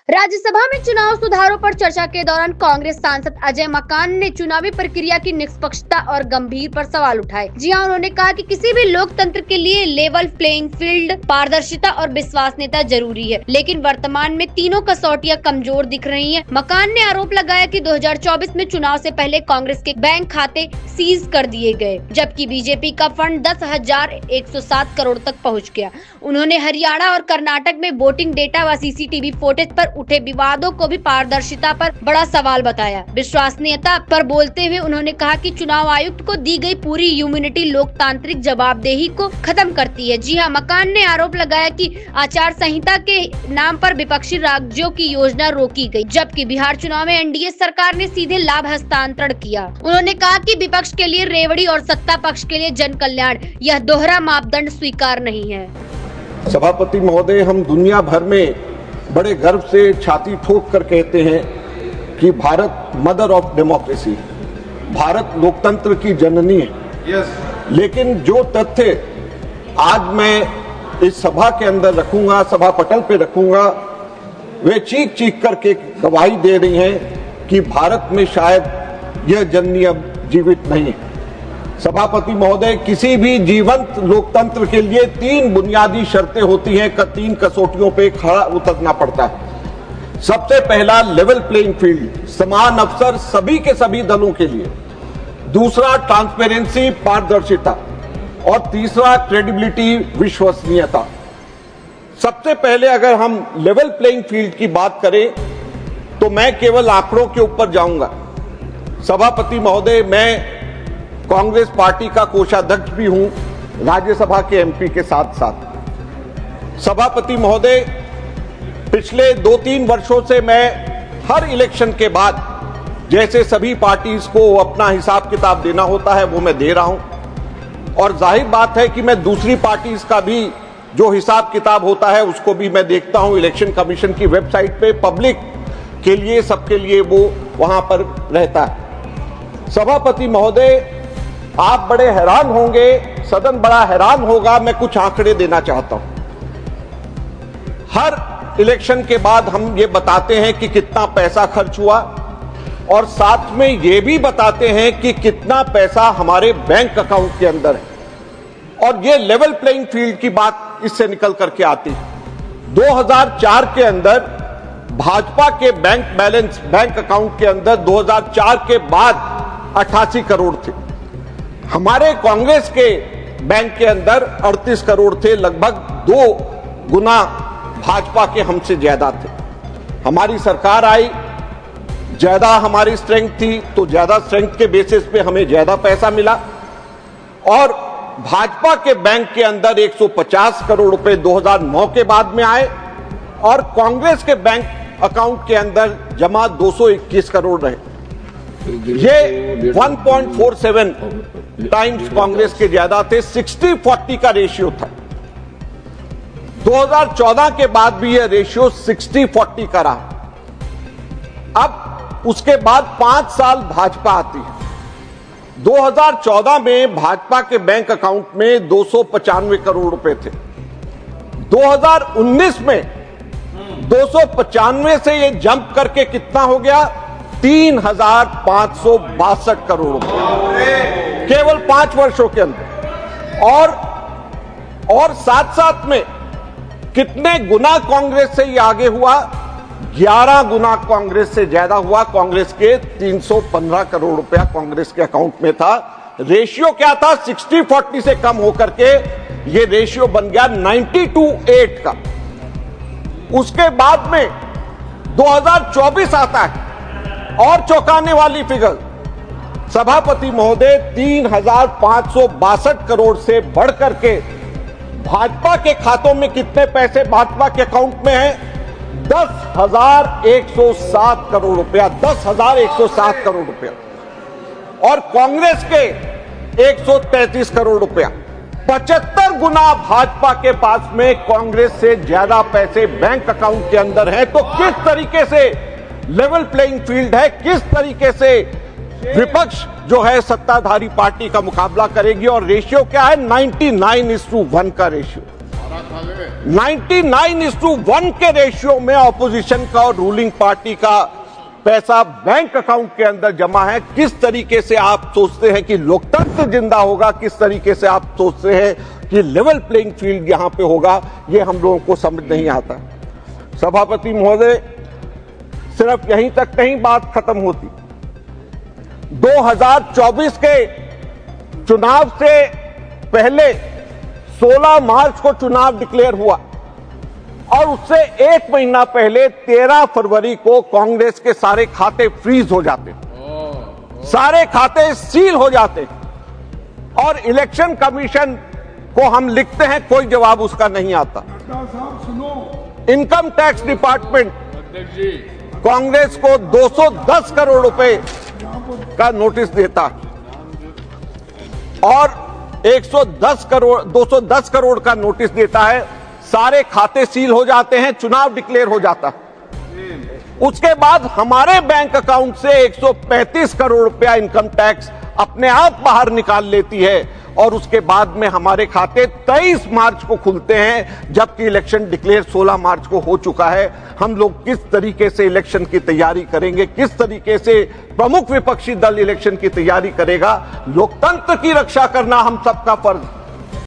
राज्यसभा में चुनाव सुधारों पर चर्चा के दौरान कांग्रेस सांसद अजय मकान ने चुनावी प्रक्रिया की निष्पक्षता और गंभीर पर सवाल उठाए। जी हां, उन्होंने कहा कि किसी भी लोकतंत्र के लिए लेवल प्लेइंग फील्ड, पारदर्शिता और विश्वसनीयता जरूरी है, लेकिन वर्तमान में तीनों कसौटियां कमजोर दिख रही हैं। मकान ने आरोप लगाया कि 2024 में चुनाव से पहले कांग्रेस के बैंक खाते सीज कर दिए गए, जबकि बीजेपी का फंड 10,107 करोड़ तक पहुँच गया। उन्होंने हरियाणा और कर्नाटक में वोटिंग डेटा व सीसीटीवी फुटेज पर उठे विवादों को भी पारदर्शिता पर बड़ा सवाल बताया। विश्वसनीयता पर बोलते हुए उन्होंने कहा कि चुनाव आयुक्त को दी गई पूरी इम्यूनिटी लोकतांत्रिक जवाबदेही को खत्म करती है। जी हां, मकान ने आरोप लगाया कि आचार संहिता के नाम पर विपक्षी राज्यों की योजना रोकी गई, जबकि बिहार चुनाव में एनडीए सरकार ने सीधे लाभ हस्तांतरण किया। उन्होंने कहा कि विपक्ष के लिए रेवड़ी और सत्ता पक्ष के लिए जन कल्याण, यह दोहरा मापदंड स्वीकार नहीं है। सभापति महोदय, हम दुनिया भर में बड़े गर्व से छाती ठोक कर कहते हैं कि Bharat mother of democracy, Bharat लोकतंत्र की जननी है। लेकिन जो तथ्य आज मैं इस सभा के अंदर रखूंगा, सभा पटल पे रखूंगा, वे चीख चीख करके गवाही दे रही हैं कि भारत में शायद यह जननी अब जीवित नहीं है। सभापति महोदय, किसी भी जीवंत लोकतंत्र के लिए तीन बुनियादी शर्तें होती हैं, तीन कसौटियों पे खड़ा उतरना पड़ता है। सबसे पहला लेवल प्लेइंग फील्ड, समान अवसर सभी के सभी दलों के लिए। दूसरा ट्रांसपेरेंसी, पारदर्शिता। और तीसरा क्रेडिबिलिटी, विश्वसनीयता। सबसे पहले अगर हम लेवल प्लेइंग फील्ड की बात करें तो मैं केवल आंकड़ों के ऊपर जाऊंगा। सभापति महोदय, मैं कांग्रेस पार्टी का कोषाध्यक्ष भी हूं, राज्यसभा के एमपी के साथ साथ। सभापति महोदय, पिछले 2-3 वर्षों से मैं हर इलेक्शन के बाद जैसे सभी पार्टीज को अपना हिसाब किताब देना होता है वो मैं दे रहा हूं, और जाहिर बात है कि मैं दूसरी पार्टीज का भी जो हिसाब किताब होता है उसको भी मैं देखता हूं। इलेक्शन कमीशन की वेबसाइट पे पब्लिक के लिए, सबके लिए वो वहां पर रहता है। सभापति महोदय, आप बड़े हैरान होंगे, सदन बड़ा हैरान होगा, मैं कुछ आंकड़े देना चाहता हूं। हर इलेक्शन के बाद हम ये बताते हैं कि कितना पैसा खर्च हुआ, और साथ में ये भी बताते हैं कि कितना पैसा हमारे बैंक अकाउंट के अंदर है। और ये लेवल प्लेइंग फील्ड की बात इससे निकल करके आती है। 2004 के अंदर भाजपा के बैंक बैलेंस, बैंक अकाउंट के अंदर 2004 के बाद 88 करोड़ थे। हमारे कांग्रेस के बैंक के अंदर 38 करोड़ थे, लगभग 2 गुना भाजपा के हमसे ज्यादा थे। हमारी सरकार आई, ज्यादा हमारी स्ट्रेंथ थी, तो ज्यादा स्ट्रेंथ के बेसिस पे हमें ज्यादा पैसा मिला, और भाजपा के बैंक के अंदर 150 करोड़ रुपए 2009 के बाद में आए, और कांग्रेस के बैंक अकाउंट के अंदर जमा 221 करोड़ रहे। ये 1.47 टाइम्स कांग्रेस के ज्यादा थे। 60-40 का रेशियो था। 2014 के बाद भी यह रेशियो 60-40 का रहा। अब उसके बाद 5 साल भाजपा आती है। 2014 में भाजपा के बैंक अकाउंट में 295 करोड़ रुपए थे। 2019 में 295 से ये जंप करके कितना हो गया? 3,562 करोड़ रुपए केवल 5 वर्षों के अंदर। और साथ साथ में कितने गुना कांग्रेस से ये आगे हुआ? 11 गुना कांग्रेस से ज्यादा हुआ। कांग्रेस के 315 करोड़ रुपया कांग्रेस के अकाउंट में था। रेशियो क्या था? 60-40 से कम होकर के ये रेशियो बन गया 90-8 का। उसके बाद में 2024 आता है, और चौंकाने वाली फिगर, सभापति महोदय, 3,562 करोड़ से बढ़कर के भाजपा के खातों में कितने पैसे भाजपा के अकाउंट में है? 10,107 करोड़ रुपया। 10,107 करोड़ रुपया। और कांग्रेस के 133 करोड़ रुपया। 75 गुना भाजपा के पास में कांग्रेस से ज्यादा पैसे बैंक अकाउंट के अंदर हैं। तो किस तरीके से लेवल प्लेइंग फील्ड है, किस तरीके से विपक्ष जो है सत्ताधारी पार्टी का मुकाबला करेगी? और रेशियो क्या है? 99:1 का रेशियो। 99:1 के रेशियो में ऑपोजिशन का और रूलिंग पार्टी का पैसा बैंक अकाउंट के अंदर जमा है। किस तरीके से आप सोचते हैं कि लोकतंत्र जिंदा होगा, किस तरीके से आप सोचते हैं कि लेवल प्लेइंग फील्ड यहां पे होगा, ये हम लोगों को समझ नहीं आता। सभापति महोदय, सिर्फ यहीं तक नहीं बात खत्म होती। 2024 के चुनाव से पहले 16 मार्च को चुनाव डिक्लेयर हुआ और उससे एक महीना पहले 13 फरवरी को कांग्रेस के सारे खाते फ्रीज हो जाते, सारे खाते सील हो जाते और इलेक्शन कमीशन को हम लिखते हैं, कोई जवाब उसका नहीं आता। इनकम टैक्स डिपार्टमेंट कांग्रेस को 210 करोड़ रुपए का नोटिस देता और 210 करोड़ का नोटिस देता है, सारे खाते सील हो जाते हैं, चुनाव डिक्लेयर हो जाता। उसके बाद हमारे बैंक अकाउंट से 135 करोड़ रुपया इनकम टैक्स अपने आप बाहर निकाल लेती है और उसके बाद में हमारे खाते 23 मार्च को खुलते हैं, जबकि इलेक्शन डिक्लेयर 16 मार्च को हो चुका है। हम लोग किस तरीके से इलेक्शन की तैयारी करेंगे, किस तरीके से प्रमुख विपक्षी दल इलेक्शन की तैयारी करेगा? लोकतंत्र की रक्षा करना हम सबका फर्ज है।